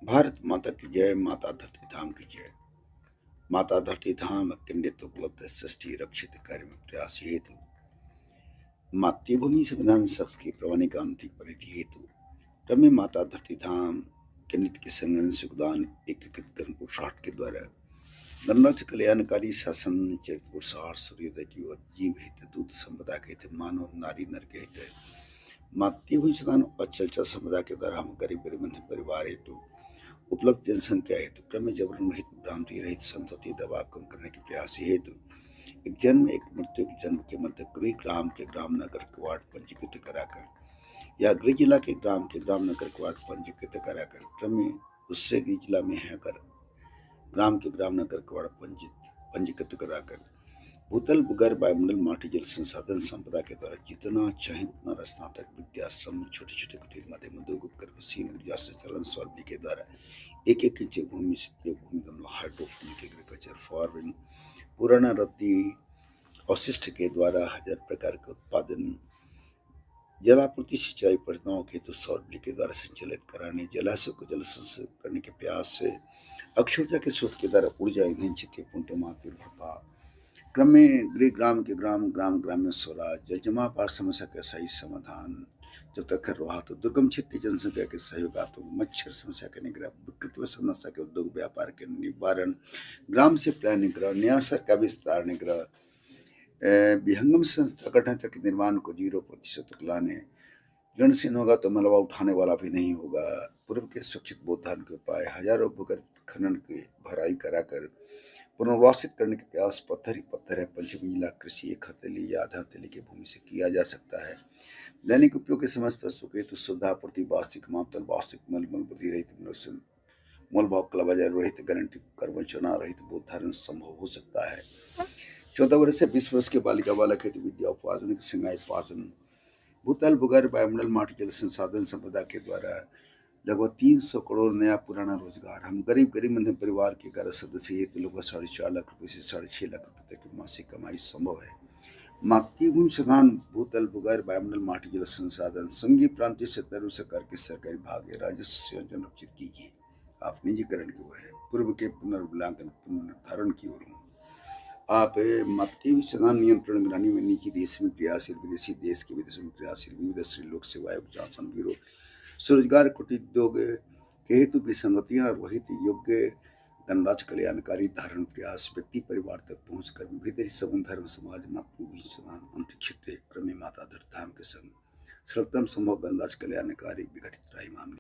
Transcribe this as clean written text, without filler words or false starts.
भारत माता की जय, माता धरती धाम की जय। माता धरती धाम अत्यंत उपलब्ध सृष्टि रक्षित कार्य में प्रयास हेतु मातृभूमि संविधान शख्स की प्रमाणिक आंतरिक परिधि हेतु क्रम माता धरती धाम केंद्रित के संघर्ष योगदान एकीकृत करण पुरुषार्थ के द्वारा गणराज्य कल्याणकारी शासन चरित पुरुषार्थ सूर्योदय की ओर जीव हित दूत संपदा के हित मानव नारी नर के हित मातृभूमि संविधान अचल संपदा के द्वारा हम गरीब गरीब परिवार हेतु उपलब्ध जनसंख्या हेतु क्रम जबरन रहित भ्रांति रहित संतति दबाव कम करने के प्रयास हेतु एक जन्म एक मृत्यु के जन्म के मध्य गृह ग्राम के ग्राम नगर के वार्ड पंजीकृत कराकर या गृह जिला के ग्राम नगर के वार्ड पंजीकृत कराकर क्रम में दूसरे गृह जिला में है अगर ग्राम के ग्राम नगर के वार्ड पंजीकृत कराकर भूतल भूगर्भ वायुमंडल माटी जल संसाधन संपदा के द्वारा जितना चाहे उतना स्नातक विद्याश्रम छोटे छोटे कुटीर मध्यम उद्योग उपकर सीन ऊर्जा संचालन सौरभि के द्वारा एक एक इंच भूमि से भूमिगम हाइड्रोफोनिक एग्रीकल्चर फार्मिंग पुराना रद्दी अवशिष्ट के द्वारा हजार प्रकार के उत्पादन जलापूर्ति सिंचाई परियोजनाओं के हेतु सौर बिजली के द्वारा संचालित कराने जलाशय को जल संचय करने के प्रयास से अक्षय ऊर्जा के स्रोत के द्वारा ऊर्जा ईंधन क्षेत्रीय पूर्णमात्रा निर्भरता क्रम में गृह ग्राम के ग्राम ग्राम ग्रामीण स्वराज जल जमाव समस्या का सही समाधान जब तक कर रहा तो दुर्गम क्षेत्रीय जनसंख्या के सहयोग तो मच्छर समस्या के निग्रह विकृत व समस्या के उद्योग व्यापार के निवारण ग्राम से प्लान निग्रह न्यासर का विस्तार निग्रह विहंगम संस्था गठन तक निर्माण को 0% तक लाने जनसेन होगा तो मलबा उठाने वाला भी नहीं होगा पूर्व के सुरक्षित बोधान के उपाय हजारों भूगर्भ खनन की भराई कराकर पुनर्वासित करने के प्रयास पत्थर ही पत्थर है पंचमी जिला कृषि एक हथेली या आधा हथेली की भूमि से किया जा सकता है दैनिक उपयोग के समस्त वस्तु के हेतु सुविधापूर्ति वास्तविक मापदंड वास्तविक मल मल वृद्धि रहित मोल भाव कला बाजार रहित गारंटी कर्मचना रहित बोध धारण संभव हो सकता है 14 वर्ष से 20 वर्ष के बालिका बालक हेतु विद्या उपार्जन सिंगाई पार्जन भूतल भूगर्भ वायुमंडल माटी जल संसाधन संपदा के द्वारा लगभग 300 करोड़ नया पुराना रोजगार हम गरीब गरीब मध्यम परिवार के 11 सदस्य हेतु लगभग 4.5 लाख रुपए से 6.5 लाख रुपए तक की मासिक कमाई संभव है मातृभूमि संधान भूतल भूगर्भ वायुमंडल माटी जल संसाधन संघीय प्रांतीय सत्तर सरकार के सरकारी भाग है राजस्व संयोजन रक्षित कीजिए आप निजीकरण की ओर है पूर्व के पुनर्मूल्यांकन पुनर्निर्धारण की ओर हूँ आप मातृभूमि संधान नियंत्रण निगरानी में निजी देश में क्रियाशील विदेशी देश के विदेशों में क्रियाशील विविध श्री लोक सेवा आयोग जांचन ब्यूरो स्वरोजगार कुटीर उद्योग के हेतु विसंगतियां रोहित योग्य गणराज्य कल्याणकारी धारण प्रयास व्यक्ति परिवार तक पहुंचकर विविध सगुन धर्म समाज मातृभूमि समान अंतरिक्ष क्रमी माता धरती धाम के संग सरलतम संभव गणराज्य कल्याणकारी विघटित राही मामले